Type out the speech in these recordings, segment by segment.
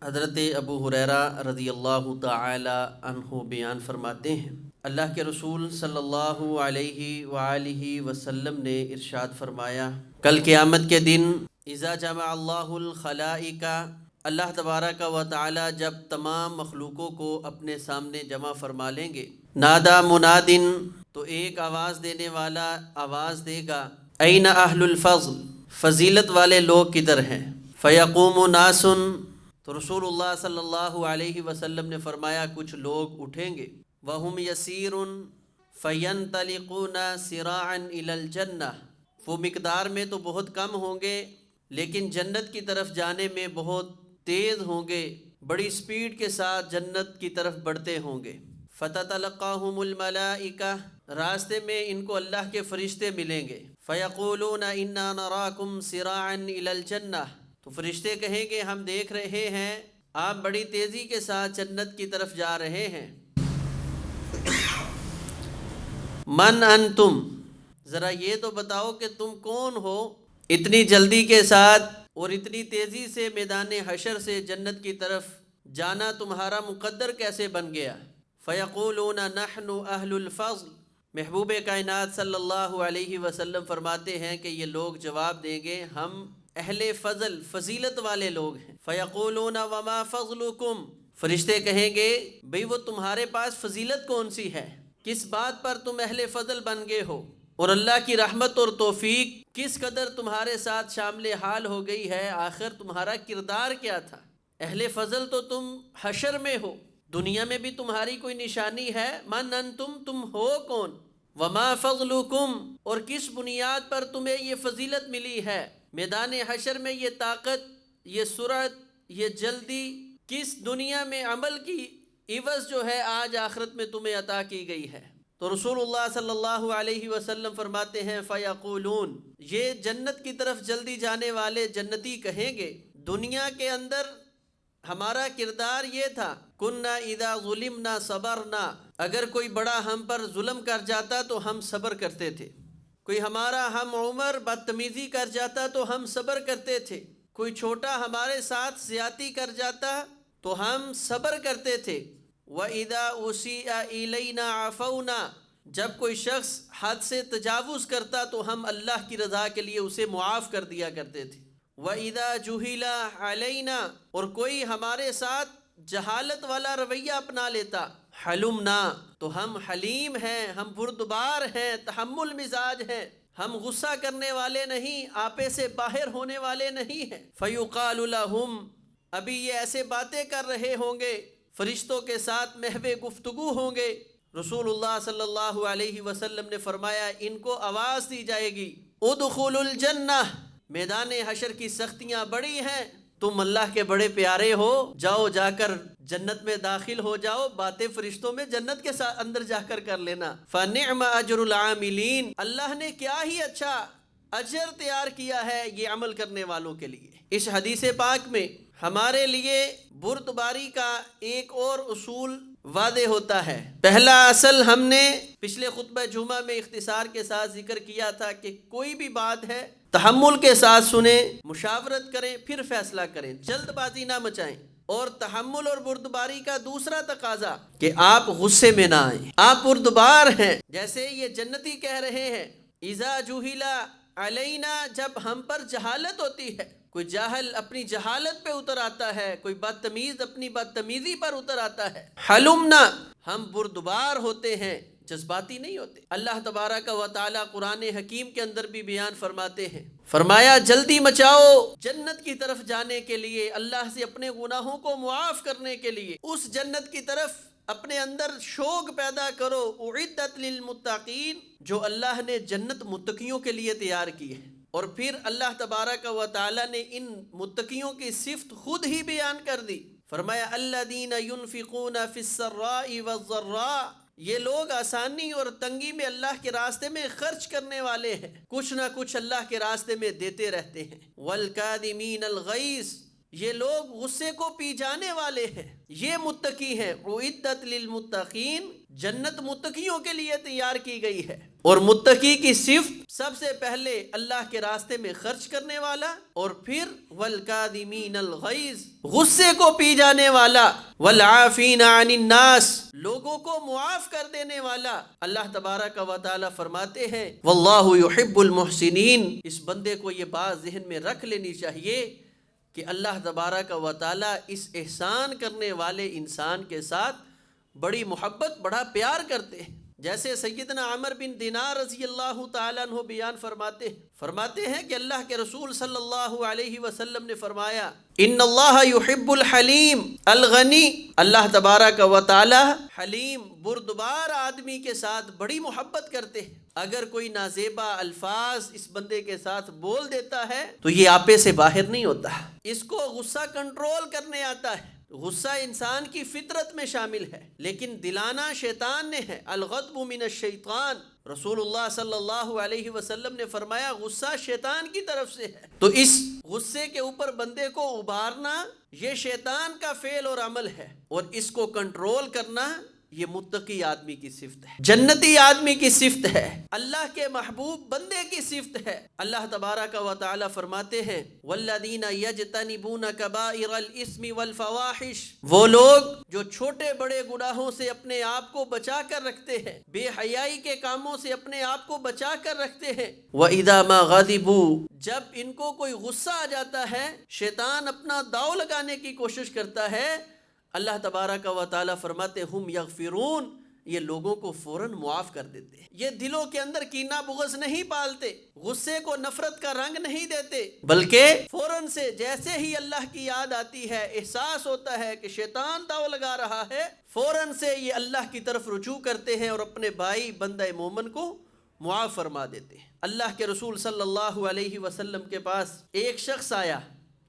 حضرت ابو ہریرہ رضی اللہ تعالی عنہ بیان فرماتے ہیں، اللہ کے رسول صلی اللہ علیہ وآلہ وسلم نے ارشاد فرمایا، کل قیامت کے دن اذا جمع اللہ الخلائق، اللہ تبارک و تعالی جب تمام مخلوقوں کو اپنے سامنے جمع فرما لیں گے، نادا منادن، تو ایک آواز دینے والا آواز دے گا، این اہل الفضل، فضیلت والے لوگ کدھر ہیں؟ فیقوم ناس، تو رسول اللہ صلی اللہ علیہ وسلم نے فرمایا کچھ لوگ اٹھیں گے، وَهُمْ يَسِيرٌ فَيَنْطَلِقُونَ سِرَاعًا إِلَى الْجَنَّةِ، وہ مقدار میں تو بہت کم ہوں گے لیکن جنت کی طرف جانے میں بہت تیز ہوں گے، بڑی سپیڈ کے ساتھ جنت کی طرف بڑھتے ہوں گے۔ فَتَتَلَقَّاهُمُ الْمَلَائِكَةُ، راستے میں ان کو اللہ کے فرشتے ملیں گے، فَيَقُولُونَ إِنَّا نَرَاكُمْ سِرَاعًا إِلَى الْجَنَّةِ، تو فرشتے کہیں گے ہم دیکھ رہے ہیں آپ بڑی تیزی کے ساتھ جنت کی طرف جا رہے ہیں۔ من انتم، ذرا یہ تو بتاؤ کہ تم کون ہو، اتنی جلدی کے ساتھ اور اتنی تیزی سے میدان حشر سے جنت کی طرف جانا تمہارا مقدر کیسے بن گیا؟ فیقولون نحن اہل الفضل، محبوب کائنات صلی اللہ علیہ وسلم فرماتے ہیں کہ یہ لوگ جواب دیں گے ہم اہل فضل، فضیلت والے لوگ ہیں۔ فیقولون وما فضلکم، فرشتے کہیں گے بھئی وہ تمہارے پاس فضیلت کون سی ہے، کس بات پر تم اہل فضل بن گئے ہو، اور اللہ کی رحمت اور توفیق کس قدر تمہارے ساتھ شامل حال ہو گئی ہے، آخر تمہارا کردار کیا تھا؟ اہل فضل تو تم حشر میں ہو، دنیا میں بھی تمہاری کوئی نشانی ہے؟ من انتم، تم ہو کون؟ وما فضلکم، اور کس بنیاد پر تمہیں یہ فضیلت ملی ہے؟ میدان حشر میں یہ طاقت، یہ سرعت، یہ جلدی کس دنیا میں عمل کی عوض جو ہے آج آخرت میں تمہیں عطا کی گئی ہے؟ تو رسول اللہ صلی اللہ علیہ وسلم فرماتے ہیں فیقولون، یہ جنت کی طرف جلدی جانے والے جنتی کہیں گے دنیا کے اندر ہمارا کردار یہ تھا، کننا اذا ظلمنا صبرنا، اگر کوئی بڑا ہم پر ظلم کر جاتا تو ہم صبر کرتے تھے، کوئی ہمارا ہم عمر بدتمیزی کر جاتا تو ہم صبر کرتے تھے، کوئی چھوٹا ہمارے ساتھ زیادتی کر جاتا تو ہم صبر کرتے تھے، وَإِذَا أُسِيءَ إِلَيْنَا عَفَوْنَا، جب کوئی شخص حد سے تجاوز کرتا تو ہم اللہ کی رضا کے لیے اسے معاف کر دیا کرتے تھے، وَإِذَا جُهِلَ عَلَيْنَا، اور کوئی ہمارے ساتھ جہالت والا رویہ اپنا لیتا، حلمنا، تو ہم حلیم ہیں، ہم بردبار ہیں، تحمل مزاج ہیں، ہم غصہ کرنے والے نہیں، آپے سے باہر ہونے والے نہیں ہیں۔ فَيُقَالُ لَهُمْ، ابھی یہ ایسے باتیں کر رہے ہوں گے، فرشتوں کے ساتھ محو گفتگو ہوں گے، رسول اللہ صلی اللہ علیہ وسلم نے فرمایا ان کو آواز دی جائے گی، ادخلوا الجنہ، میدان حشر کی سختیاں بڑی ہیں، تم اللہ کے بڑے پیارے ہو، جاؤ جا کر جنت میں داخل ہو جاؤ، باتیں فرشتوں میں جنت کے ساتھ اندر جا کر لینا۔ فَنِعْمَ أَجْرُ الْعَامِلِينَ، اللہ نے کیا ہی اچھا اجر تیار کیا ہے یہ عمل کرنے والوں کے لیے۔ اس حدیث پاک میں ہمارے لیے بردباری کا ایک اور اصول واضح ہوتا ہے۔ پہلا اصل ہم نے پچھلے خطبہ جمعہ میں اختصار کے ساتھ ذکر کیا تھا کہ کوئی بھی بات ہے تحمل کے ساتھ سنیں، مشاورت کریں، پھر فیصلہ کریں، جلد بازی نہ مچائیں۔ اور تحمل اور بردباری کا دوسرا تقاضا کہ آپ غصے میں نہ آئیں، آپ بردبار ہیں، جیسے یہ جنتی کہہ رہے ہیں اذا جہل علینا، جب ہم پر جہالت ہوتی ہے، کوئی جاہل اپنی جہالت پہ اتر آتا ہے، کوئی بدتمیز اپنی بدتمیزی پر اتر آتا ہے، حلمنا، ہم بردبار ہوتے ہیں، جذباتی نہیں ہوتے۔ اللہ تبارک و تعالی قرآن حکیم کے اندر بھی بیان فرماتے ہیں، فرمایا جلدی مچاؤ جنت کی طرف جانے کے لیے، اللہ سے اپنے گناہوں کو معاف کرنے کے لیے، اس جنت کی طرف اپنے اندر شوق پیدا کرو، اعدت للمتقین، جو اللہ نے جنت متقیوں کے لیے تیار کی ہے۔ اور پھر اللہ تبارک و تعالی نے ان متقیوں کی صفت خود ہی بیان کر دی، فرمایا الذین ينفقون فی السراء والضراء، یہ لوگ آسانی اور تنگی میں اللہ کے راستے میں خرچ کرنے والے ہیں، کچھ نہ کچھ اللہ کے راستے میں دیتے رہتے ہیں، والکاظمین الغیظ، یہ لوگ غصے کو پی جانے والے ہیں، یہ متقی ہیں۔ اعدت للمتقین، جنت متقیوں کے لیے تیار کی گئی ہے۔ اور متقی کی صفت سب سے پہلے اللہ کے راستے میں خرچ کرنے والا، اور پھر والکاظمین الغیظ، غصے کو پی جانے والا، والعافین عن الناس، لوگوں کو معاف کر دینے والا۔ اللہ تبارک و تعالی فرماتے ہیں واللہ یحب المحسنین۔ اس بندے کو یہ بات ذہن میں رکھ لینی چاہیے کہ اللہ تبارک و تعالی اس احسان کرنے والے انسان کے ساتھ بڑی محبت، بڑا پیار کرتے ہیں۔ جیسے سیدنا عمر بن دینار رضی اللہ تعالیٰ عنہ بیان فرماتے ہیں کہ اللہ کے رسول صلی اللہ علیہ وسلم نے فرمایا ان اللہ یحب الحلیم الغنی، اللہ تبارک و تعالی حلیم بردبار آدمی کے ساتھ بڑی محبت کرتے ہیں۔ اگر کوئی نازیبا الفاظ اس بندے کے ساتھ بول دیتا ہے تو یہ آپے سے باہر نہیں ہوتا، اس کو غصہ کنٹرول کرنے آتا ہے۔ غصہ انسان کی فطرت میں شامل ہے، لیکن دلانا شیطان نے ہے۔ الغضب من الشیطان، رسول اللہ صلی اللہ علیہ وسلم نے فرمایا غصہ شیطان کی طرف سے ہے۔ تو اس غصے کے اوپر بندے کو ابھارنا یہ شیطان کا فعل اور عمل ہے، اور اس کو کنٹرول کرنا یہ متقی آدمی کی صفت ہے، جنتی آدمی کی صفت ہے، اللہ کے محبوب بندے کی صفت ہے۔ اللہ تبارک و تعالی فرماتے ہیں والذین یجتنبون کبائر الاثم والفواحش، وہ لوگ جو چھوٹے بڑے گناہوں سے اپنے آپ کو بچا کر رکھتے ہیں، بے حیائی کے کاموں سے اپنے آپ کو بچا کر رکھتے ہیں۔ وَإِذَا مَا غَضِبُوا، جب ان کو کوئی غصہ آ جاتا ہے، شیطان اپنا داؤ لگانے کی کوشش کرتا ہے، اللہ تبارک و تعالی فرماتے ہم یغفرون، یہ لوگوں کو فوراً معاف کر دیتے ہیں۔ یہ دلوں کے اندر کینہ بغض نہیں پالتے، غصے کو نفرت کا رنگ نہیں دیتے، بلکہ فوراً سے جیسے ہی اللہ کی یاد آتی ہے، احساس ہوتا ہے کہ شیطان داؤ لگا رہا ہے، فوراً سے یہ اللہ کی طرف رجوع کرتے ہیں اور اپنے بھائی بندہ مومن کو معاف فرما دیتے ہیں۔ اللہ کے رسول صلی اللہ علیہ وسلم کے پاس ایک شخص آیا،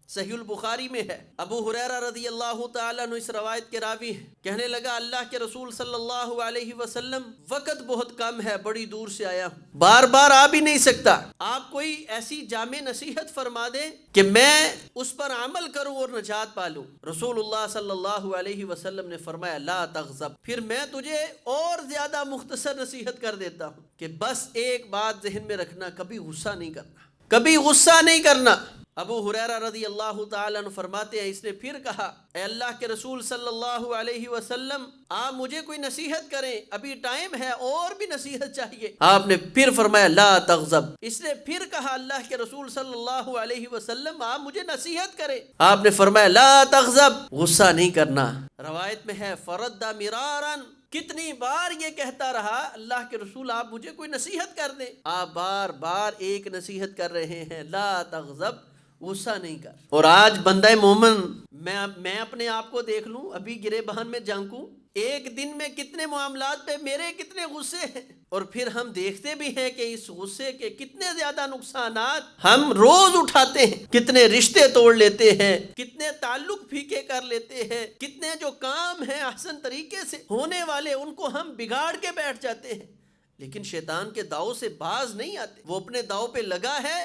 صحیح البخاری میں ہے، ابو ہریرہ رضی اللہ تعالیٰ عنہ اس روایت کے راوی ہیں، کہنے لگا اللہ کے رسول صلی اللہ علیہ وسلم وقت بہت کم ہے، بڑی دور سے آیا ہوں، بار بار آ بھی نہیں سکتا، آپ کوئی ایسی جامع نصیحت فرما دیں کہ میں اس پر عمل کروں اور نجات پالوں۔ رسول اللہ صلی اللہ علیہ وسلم نے فرمایا لا تغضب، پھر میں تجھے اور زیادہ مختصر نصیحت کر دیتا ہوں کہ بس ایک بات ذہن میں رکھنا، کبھی غصہ نہیں کرنا، کبھی غصہ نہیں کرنا۔ ابو ہریرہ رضی اللہ تعالیٰ عنہ فرماتے ہیں اس نے پھر کہا اے اللہ کے رسول صلی اللہ علیہ وسلم آپ مجھے کوئی نصیحت کریں، ابھی ٹائم ہے اور بھی نصیحت چاہیے۔ آپ نے پھر فرمایا لا تغضب، اس نے پھر کہا اللہ کے رسول صلی اللہ علیہ وسلم آپ مجھے نصیحت کریں، آپ نے فرمایا لا تغضب، غصہ نہیں کرنا۔ روایت میں ہے فرد مرارن، کتنی بار یہ کہتا رہا اللہ کے رسول آپ مجھے کوئی نصیحت کر دیں، آپ بار بار ایک نصیحت کر رہے ہیں لا تغضب، غصہ نہیں کر۔ اور آج بندہ مومن، میں اپنے آپ کو دیکھ لوں، ابھی گرے بہن میں جھانکوں، ایک دن میں کتنے معاملات پہ میرے کتنے غصے ہیں، اور پھر ہم دیکھتے بھی ہیں کہ اس غصے کے کتنے زیادہ نقصانات ہم روز اٹھاتے ہیں، کتنے رشتے توڑ لیتے ہیں، کتنے تعلق پھیکے کر لیتے ہیں، کتنے جو کام ہیں احسن طریقے سے ہونے والے ان کو ہم بگاڑ کے بیٹھ جاتے ہیں، لیکن شیطان کے داؤ سے باز نہیں آتے، وہ اپنے داؤ پہ لگا ہے،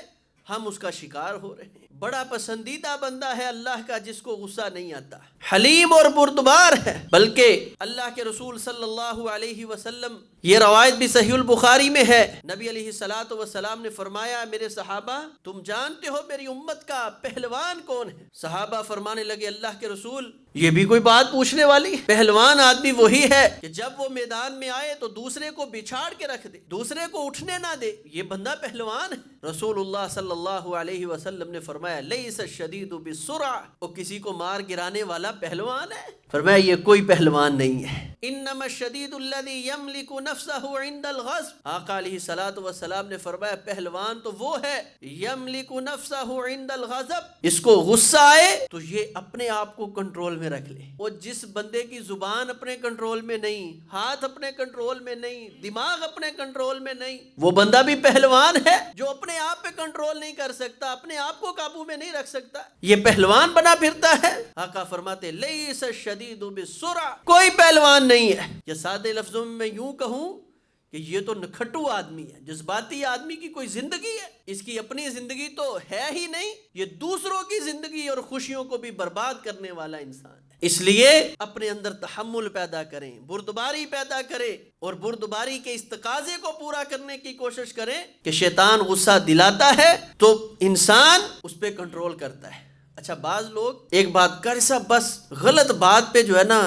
ہم اس کا شکار ہو رہے ہیں۔ بڑا پسندیدہ بندہ ہے اللہ کا جس کو غصہ نہیں آتا، حلیم اور بردبار ہے، بلکہ اللہ کے رسول صلی اللہ علیہ وسلم، یہ روایت بھی صحیح البخاری میں ہے، نبی علیہ الصلوۃ والسلام نے فرمایا میرے صحابہ تم جانتے ہو میری امت کا پہلوان کون ہے؟ صحابہ فرمانے لگے اللہ کے رسول یہ بھی کوئی بات پوچھنے والی؟ پہلوان آدمی وہی ہے کہ جب وہ میدان میں آئے تو دوسرے کو بچھاڑ کے رکھ دے، دوسرے کو اٹھنے نہ دے، یہ بندہ پہلوان ہے۔ رسول اللہ صلی اللہ علیہ وسلم نے فرمایا لیس الشدید بالسرعہ، وہ کسی کو مار گرانے والا پہلوان ہے؟ فرمایا یہ کوئی پہلوان نہیں ہے۔ انما الشدید الذی یملک نفسہ عند الغضب، آقا علیہ الصلوۃ والسلام نے فرمایا پہلوان تو وہ ہے یملک نفسہ عند الغضب، اس کو غصہ آئے تو یہ اپنے آپ کو کنٹرول میں رکھ لے۔ وہ جس بندے کی زبان اپنے کنٹرول میں نہیں، ہاتھ اپنے کنٹرول میں نہیں، دماغ اپنے کنٹرول میں نہیں، وہ بندہ بھی پہلوان ہے۔ جو اپنے آپ پہ کنٹرول نہیں کر سکتا، اپنے آپ کو قابو میں نہیں رکھ سکتا، یہ پہلوان بنا پھرتا ہے۔ آقا فرماتے لیس الشدید بالسرعہ، کوئی پہلوان نہیں ہے۔ یا سادے لفظوں میں یوں کہوں کہ یہ تو نکھٹو آدمی ہے، جذباتی آدمی کی کوئی زندگی ہے، اس کی اپنی زندگی تو ہے ہی نہیں، یہ دوسروں کی زندگی اور خوشیوں کو بھی برباد کرنے والا انسان ہے۔ اس لیے اپنے اندر تحمل پیدا کریں، بردباری پیدا کریں، اور بردباری کے اس تقاضے کو پورا کرنے کی کوشش کریں کہ شیطان غصہ دلاتا ہے تو انسان اس پہ کنٹرول کرتا ہے۔ اچھا، بعض لوگ ایک بات کر سب بس غلط بات پہ جو ہے نا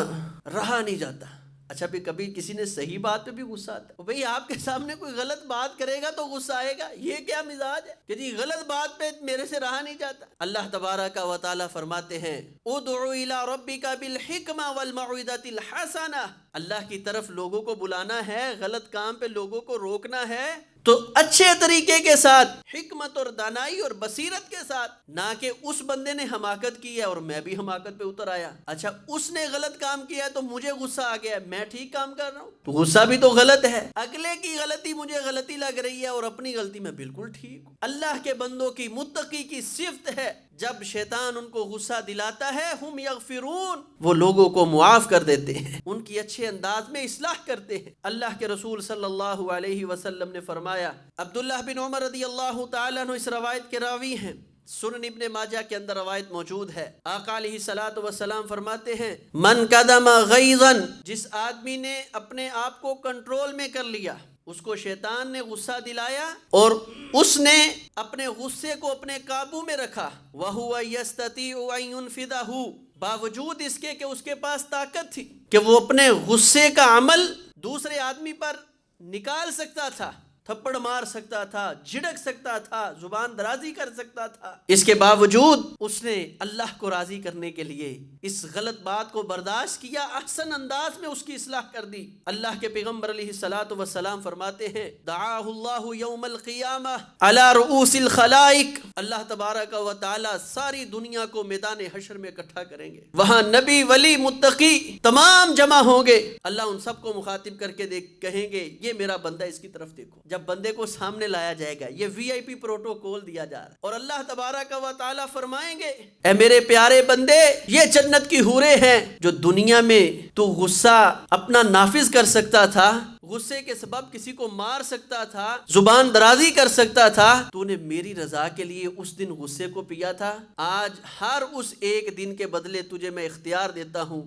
رہا نہیں جاتا۔ اچھا، بھی کبھی کسی نے صحیح بات پہ بھی غصہ آتا ہے؟ بھئی آپ کے سامنے کوئی غلط بات کرے گا تو غصہ آئے گا، یہ کیا مزاج ہے کہ جی غلط بات پہ میرے سے رہا نہیں جاتا؟ اللہ تبارک و تعالی فرماتے ہیں ادعو الی ربک بالحکمہ والموعظۃ الحسنہ، اللہ کی طرف لوگوں کو بلانا ہے، غلط کام پہ لوگوں کو روکنا ہے تو اچھے طریقے کے ساتھ، حکمت اور دانائی اور بصیرت کے ساتھ، نہ کہ اس بندے نے حماقت کی ہے اور میں بھی حماقت پہ اتر آیا۔ اچھا، اس نے غلط کام کیا ہے تو مجھے غصہ آ گیا، میں ٹھیک کام کر رہا ہوں تو غصہ بھی تو غلط ہے، اگلے کی غلطی مجھے غلطی لگ رہی ہے اور اپنی غلطی میں بالکل ٹھیک ہوں۔ اللہ کے بندوں کی، متقی کی صفت ہے جب شیطان ان کو غصہ دلاتا ہے ہم یغفرون، وہ لوگوں کو معاف کر دیتے ہیں، ان کی اچھے انداز میں اصلاح کرتے ہیں۔ اللہ کے رسول صلی اللہ علیہ وسلم نے فرمایا، عبداللہ بن عمر رضی اللہ تعالیٰ عنہ اس روایت کے راوی ہیں، سنن ابن ماجہ کے اندر روایت موجود ہے، آقا علیہ الصلوۃ والسلام فرماتے ہیں من قدم غیظا، جس آدمی نے اپنے آپ کو کنٹرول میں کر لیا، اس کو شیطان نے غصہ دلایا اور اس نے اپنے غصے کو اپنے قابو میں رکھا، وَهُوَ يَسْتَطِيعُ أَن يُنْفِذَهُ، باوجود اس کے کہ اس کے پاس طاقت تھی کہ وہ اپنے غصے کا عمل دوسرے آدمی پر نکال سکتا تھا، تھپڑ مار سکتا تھا، جھڑک سکتا تھا، زبان درازی کر سکتا تھا، اس کے باوجود اس نے اللہ کو راضی کرنے کے لیے اس غلط بات کو برداشت کیا، احسن انداز میں اس کی اصلاح کر دی۔ اللہ کے پیغمبر علیہ الصلوۃ والسلام فرماتے ہیں دعاہ اللہ یوم القیامہ علی رؤوس الخلائق، اللہ تبارک و تعالی ساری دنیا کو میدان حشر میں اکٹھا کریں گے، وہاں نبی، ولی، متقی تمام جمع ہوں گے، اللہ ان سب کو مخاطب کر کے کہیں گے یہ میرا بندہ، اس کی طرف دیکھو۔ جب بندے کو سامنے لایا جائے گا، یہ وی آئی پی پروٹوکول دیا جا رہا ہے، اور اللہ تبارک و تعالی فرمائیں گے اے میرے پیارے بندے، یہ جنت کی حوریں ہیں جو دنیا میں تو غصہ اپنا نافذ کر سکتا تھا، غصے کے سبب کسی کو مار سکتا تھا، زبان درازی کر سکتا تھا، تو نے میری رضا کے لیے اس دن غصے کو پیا تھا، آج ہر اس ایک دن کے بدلے تجھے میں اختیار دیتا ہوں،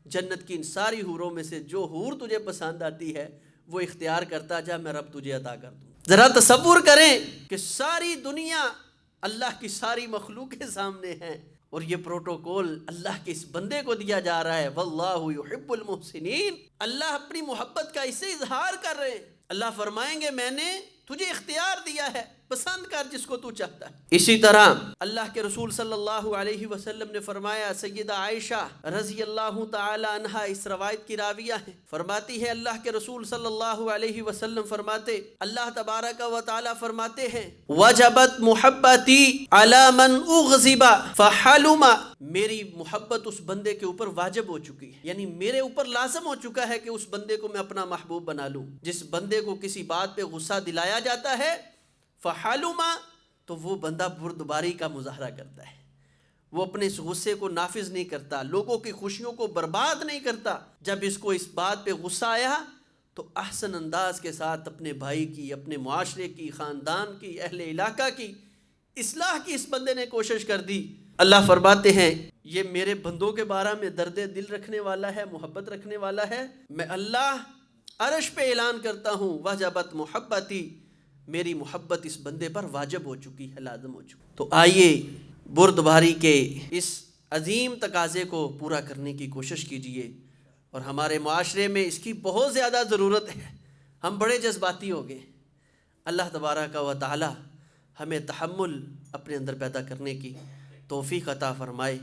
جنت کی ان ساری حوروں میں سے جو حور تجھے پسند آتی ہے وہ اختیار کرتا جا، میں رب تجھے عطا کر دوں۔ ذرا تصور کریں کہ ساری دنیا اللہ کی ساری مخلوق کے سامنے ہے اور یہ پروٹوکول اللہ کے اس بندے کو دیا جا رہا ہے، واللہ یحب المحسنین، اللہ اپنی محبت کا اسے اظہار کر رہے ہیں۔ اللہ فرمائیں گے میں نے تجھے اختیار دیا ہے، پسند کر جس کو تو چاہتا ہے۔ اسی طرح اللہ کے رسول صلی اللہ علیہ وسلم نے فرمایا، سیدہ عائشہ رضی اللہ تعالی عنہا اس روایت کی راویہ ہیں، فرماتی ہے اللہ کے رسول صلی اللہ علیہ وسلم فرماتے، اللہ تبارک و تعالی فرماتے ہیں وجبت محبتی علی من اغضب فحلم، میری محبت اس بندے کے اوپر واجب ہو چکی ہے، یعنی میرے اوپر لازم ہو چکا ہے کہ اس بندے کو میں اپنا محبوب بنا لوں۔ جس بندے کو کسی بات پہ غصہ دلایا جاتا ہے فحلما، تو وہ بندہ بردباری کا مظاہرہ کرتا ہے، وہ اپنے اس غصے کو نافذ نہیں کرتا، لوگوں کی خوشیوں کو برباد نہیں کرتا۔ جب اس کو اس بات پہ غصہ آیا تو احسن انداز کے ساتھ اپنے بھائی کی، اپنے معاشرے کی، خاندان کی، اہل علاقہ کی اصلاح کی اس بندے نے کوشش کر دی۔ اللہ فرماتے ہیں یہ میرے بندوں کے بارے میں درد دل رکھنے والا ہے، محبت رکھنے والا ہے، میں اللہ عرش پہ اعلان کرتا ہوں وجبت محبتی، میری محبت اس بندے پر واجب ہو چکی ہے، لازم ہو چکی۔ تو آئیے بردباری کے اس عظیم تقاضے کو پورا کرنے کی کوشش کیجیے، اور ہمارے معاشرے میں اس کی بہت زیادہ ضرورت ہے، ہم بڑے جذباتی ہو گئے۔ اللہ تبارک و تعالی ہمیں تحمل اپنے اندر پیدا کرنے کی توفیق عطا فرمائے۔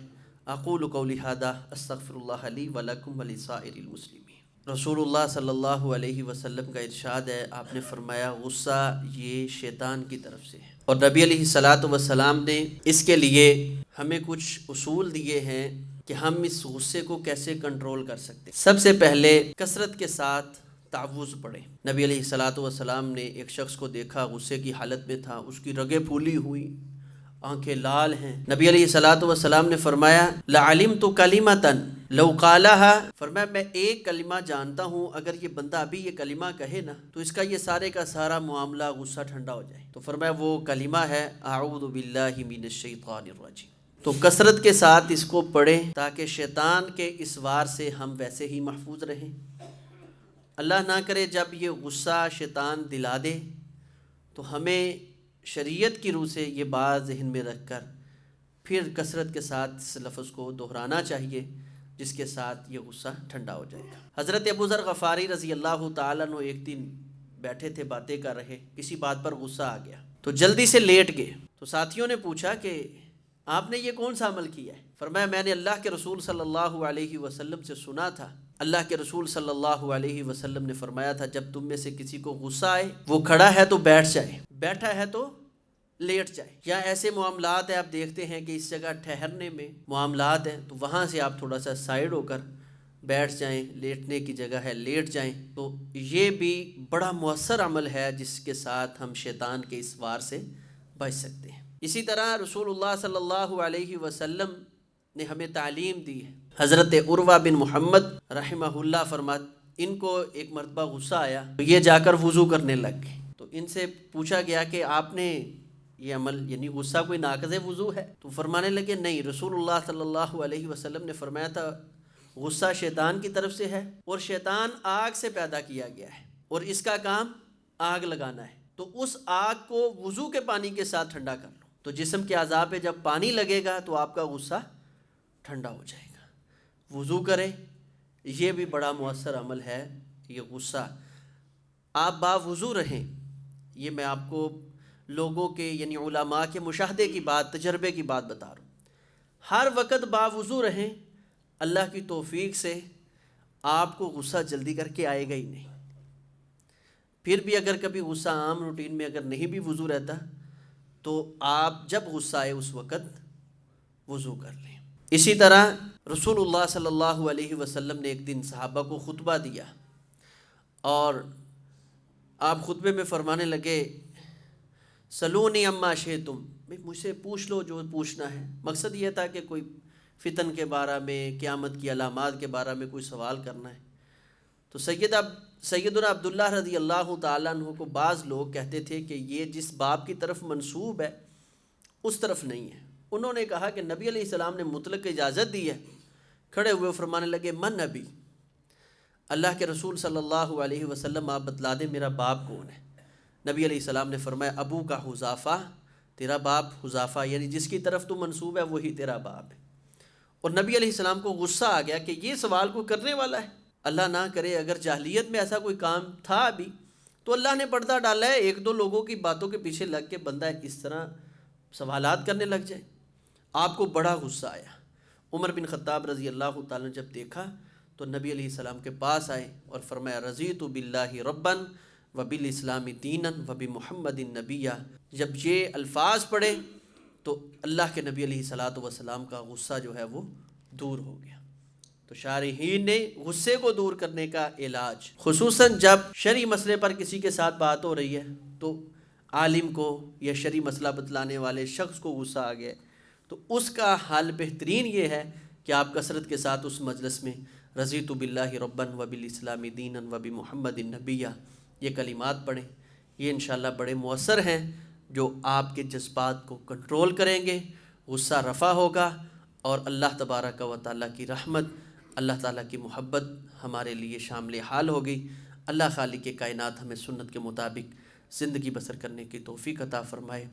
اقول قولی ھذا استغفر اللہ لی ولکم ولسائر المسلمین۔ رسول اللہ صلی اللہ علیہ وسلم کا ارشاد ہے، آپ نے فرمایا غصہ یہ شیطان کی طرف سے ہے، اور نبی علیہ الصلوۃ والسلام نے اس کے لیے ہمیں کچھ اصول دیے ہیں کہ ہم اس غصے کو کیسے کنٹرول کر سکتے ہیں۔ سب سے پہلے کثرت کے ساتھ تعوذ پڑھیں۔ نبی علیہ الصلوۃ والسلام نے ایک شخص کو دیکھا غصے کی حالت میں تھا، اس کی رگیں پھولی ہوئی، آنکھیں لال ہیں، نبی علیہ الصلوۃ والسلام نے فرمایا لعلمت کلمۃ لو قالہا، فرمایا میں ایک کلمہ جانتا ہوں، اگر یہ بندہ ابھی یہ کلمہ کہے نا تو اس کا یہ سارے کا سارا معاملہ غصہ ٹھنڈا ہو جائے. تو فرمایا وہ کلمہ ہے اعوذ باللہ من الشیطان الرجیم. تو کثرت کے ساتھ اس کو پڑھیں تاکہ شیطان کے اس وار سے ہم ویسے ہی محفوظ رہیں. اللہ نہ کرے جب یہ غصہ شیطان دلا دے تو ہمیں شریعت کی روح سے یہ بات ذہن میں رکھ کر پھر کثرت کے ساتھ اس لفظ کو دہرانا چاہیے، جس کے ساتھ یہ غصہ ٹھنڈا ہو جائے گا. حضرت ابو ذر غفاری رضی اللہ تعالیٰ عنہ ایک دن بیٹھے تھے، باتیں کر رہے، کسی بات پر غصہ آ گیا تو جلدی سے لیٹ گئے. تو ساتھیوں نے پوچھا کہ آپ نے یہ کون سا عمل کیا ہے؟ فرمایا میں نے اللہ کے رسول صلی اللہ علیہ وسلم سے سنا تھا، اللہ کے رسول صلی اللہ علیہ وسلم نے فرمایا تھا جب تم میں سے کسی کو غصہ آئے وہ کھڑا ہے تو بیٹھ جائے، بیٹھا ہے تو لیٹ جائے. یا ایسے معاملات ہیں آپ دیکھتے ہیں کہ اس جگہ ٹھہرنے میں معاملات ہیں تو وہاں سے آپ تھوڑا سا سائڈ ہو کر بیٹھ جائیں، لیٹنے کی جگہ ہے لیٹ جائیں. تو یہ بھی بڑا مؤثر عمل ہے جس کے ساتھ ہم شیطان کے اس وار سے بچ سکتے ہیں. اسی طرح رسول اللہ صلی اللہ علیہ وسلم نے ہمیں تعلیم دی ہے. حضرت عروہ بن محمد رحمہ اللہ فرماتے ان کو ایک مرتبہ غصہ آیا تو یہ جا کر وضو کرنے لگ گئے. تو ان سے پوچھا گیا کہ آپ نے یہ عمل یعنی غصہ کوئی ناقض وضو ہے؟ تو فرمانے لگے نہیں، رسول اللہ صلی اللہ علیہ وسلم نے فرمایا تھا غصہ شیطان کی طرف سے ہے اور شیطان آگ سے پیدا کیا گیا ہے اور اس کا کام آگ لگانا ہے، تو اس آگ کو وضو کے پانی کے ساتھ ٹھنڈا کر لو. تو جسم کے اعضاء پہ جب پانی لگے گا تو آپ کا غصہ ٹھنڈا ہو جائے گا. وضو کریں، یہ بھی بڑا مؤثر عمل ہے. یہ غصہ آپ باوضو رہیں، یہ میں آپ کو لوگوں کے یعنی علماء کے مشاہدے کی بات، تجربے کی بات بتا رہا ہوں. ہر وقت باوضو رہیں، اللہ کی توفیق سے آپ کو غصہ جلدی کر کے آئے گا ہی نہیں. پھر بھی اگر کبھی غصہ عام روٹین میں اگر نہیں بھی وضو رہتا تو آپ جب غصہ آئے اس وقت وضو کر لیں. اسی طرح رسول اللہ صلی اللہ علیہ وسلم نے ایک دن صحابہ کو خطبہ دیا اور آپ خطبے میں فرمانے لگے سلونی اما شئتم، مجھ سے پوچھ لو جو پوچھنا ہے. مقصد یہ تھا کہ کوئی فتن کے بارے میں، قیامت کی علامات کے بارے میں کوئی سوال کرنا ہے. تو سیدنا عبداللہ رضی اللہ تعالیٰ عنہ کو بعض لوگ کہتے تھے کہ یہ جس باب کی طرف منسوب ہے اس طرف نہیں ہے. انہوں نے کہا کہ نبی علیہ السلام نے مطلق اجازت دی ہے. کھڑے ہوئے فرمانے لگے من نبی، اللہ کے رسول صلی اللہ علیہ وسلم آپ بتلا دیں میرا باپ کون ہے. نبی علیہ السلام نے فرمایا ابو کا حذافہ، تیرا باپ حذافہ، یعنی جس کی طرف تو منسوب ہے وہی تیرا باپ ہے. اور نبی علیہ السلام کو غصہ آ گیا کہ یہ سوال کو کرنے والا ہے. اللہ نہ کرے اگر جاہلیت میں ایسا کوئی کام تھا ابھی تو اللہ نے پردہ ڈالا ہے، ایک دو لوگوں کی باتوں کے پیچھے لگ کے بندہ اس طرح سوالات کرنے لگ جائے. آپ کو بڑا غصہ آیا. عمر بن خطاب رضی اللہ تعالیٰ نے جب دیکھا تو نبی علیہ السلام کے پاس آئے اور فرمایا رضیت باللہ ربًا وبالاسلام دینا وبمحمد نبیّ. جب یہ الفاظ پڑھے تو اللہ کے نبی علیہ السلام کا غصہ جو ہے وہ دور ہو گیا. تو شارحین نے غصے کو دور کرنے کا علاج، خصوصاً جب شرعی مسئلے پر کسی کے ساتھ بات ہو رہی ہے تو عالم کو یا شرعی مسئلہ بتلانے والے شخص کو غصہ آ گیا تو اس کا حل بہترین یہ ہے کہ آپ کثرت کے ساتھ اس مجلس میں رضیت باللہ ربًا وبالاسلام دینا وبمحمد نبیّ یہ کلمات پڑھیں. یہ انشاءاللہ بڑے مؤثر ہیں جو آپ کے جذبات کو کنٹرول کریں گے، غصہ رفع ہوگا اور اللہ تبارک و تعالیٰ کی رحمت، اللہ تعالیٰ کی محبت ہمارے لیے شامل حال ہوگی. اللہ خالق کائنات ہمیں سنت کے مطابق زندگی بسر کرنے کی توفیق عطا فرمائے.